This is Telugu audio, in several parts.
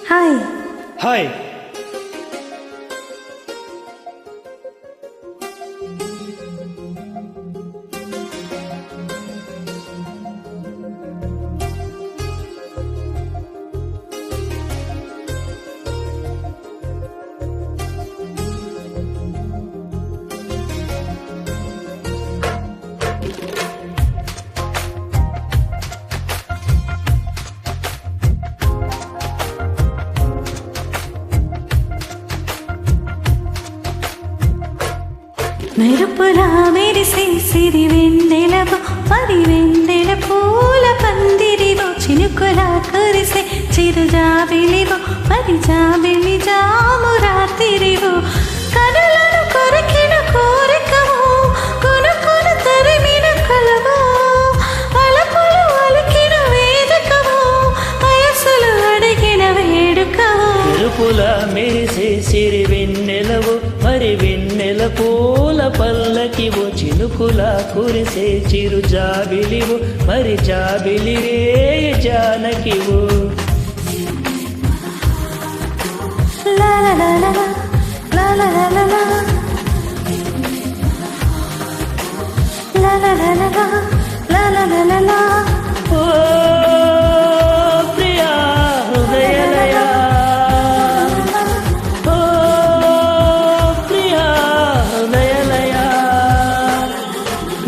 హాయ్. హాయ్. మెరుపులా మెరిసే సిరి వెన్నెలవో మరి వెన్నెల పూల పందిరివో చినుకులా కురిసే చిరుజాబిలివో మరి జాబిలి జాము రాత్రివో కనులను కొరికిన కోరికవో కొనుకొను తరిమిన కలవో అలపులు అలికిన వేదికవో వయసులు అడిగిన వేడుకవో మెరుపులా మెరిసే సిరి వెన్నెలవో మరి వెన్నెల పూల పల్లకివో చినుకులా కురిసే చిరు జాబిలివో మరి జాబిలి రే జానకివో. లా లా లా లా లా లా లా లా లా లా లా లా లా లా లా లా లా లా. ఓ ప్రియా హృదయలయ, ఓ ప్రియా హృదయలయ.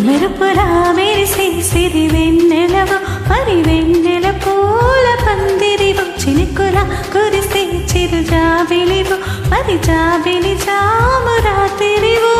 మెరుపులా మెరిసే సిరి వెన్నెలవో మరి వెన్నెల పూల పందిరివో చినుకులా కురిసే చిరు జాబిలివో మరి జాబిలి జాము రాత్రివో.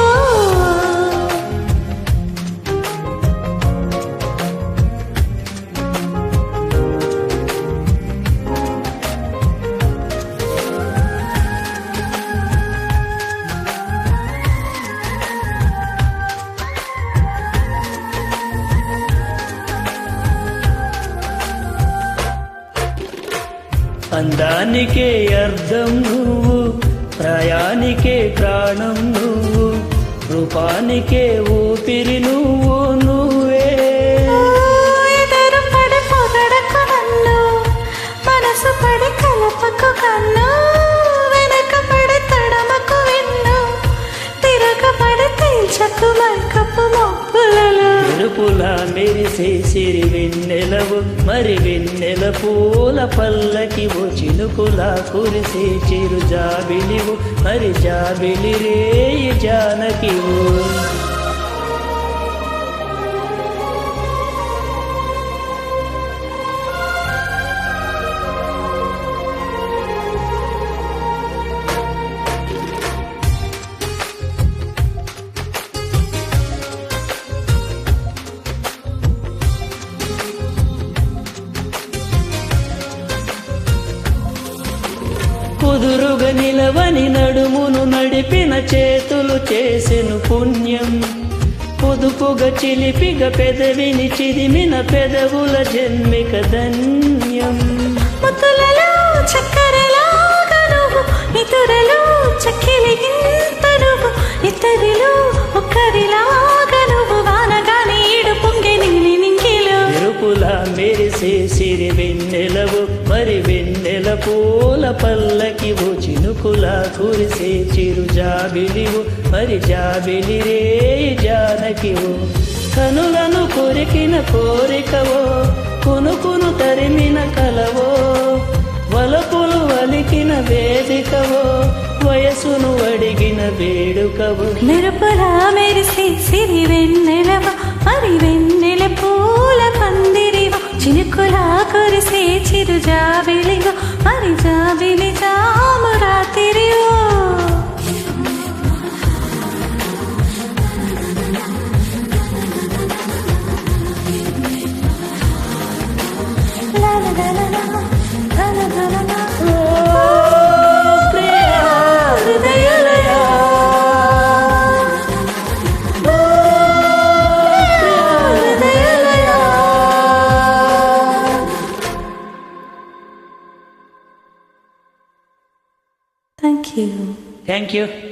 అందానికే అర్థం నువ్వు, ప్రాయానికే ప్రాణం నువ్వు, రూపానికే ఊపిరి నువ్వు నువ్వే. ఎదురు పడి పొగడకు నన్ను, మనసు పడి కలపకు కన్ను, వెనక పడి తడమకు వెన్ను, తిరగబడి తేల్చకు మైకపు మబ్బులలో. మెరుపులా మెరిసే సిరి వెన్నెలవు మరి వెన్నెల పూల పల్లకివో చినుకులా కురిసే చిరు జాబిలివు మరి జాబిలి రే జానకివో. కుదురుగా నిలవని నడుమును నడిపిన చేతులు చేసెను పుణ్యం, పొదుపుగా చిలిపిగా పెదవిని చిదిమిన పెదవుల జన్మిక ధన్యం. ముతులలో చక్కెరలాగా నువ్వు, ఇతరులు చక్కెలిగింత నువ్వు, ఇతరులు ఒక్కరిలాగా నువ్వు, వానగాని ఈడు పొంగే నీలి నింగిలో. మెరుపులా మెరిసే సిరి వెన్నెలవు మరి వెన్నెల పూల పల్లకివో చినుకులా కురిసే చిరు జాబిలివు మరి జాబిలి రే జానకివో. కనులను కొరికిన కోరికవో కొనుకును తరిమిన కలవో, వలపులు అలికిన వేదికవో వయసును అడిగిన వేడుకవో. మెరుపులా మెరిసే సిరి వెన్నెలవో మరి వెన్నెల పూల పందిరివో చినుకులా కురిసే చిరు జాబిలివో మరి జాబిలి జాము రాత్రివో. లా లా లా లా లా లా లా లా లా. Thank you. Thank you.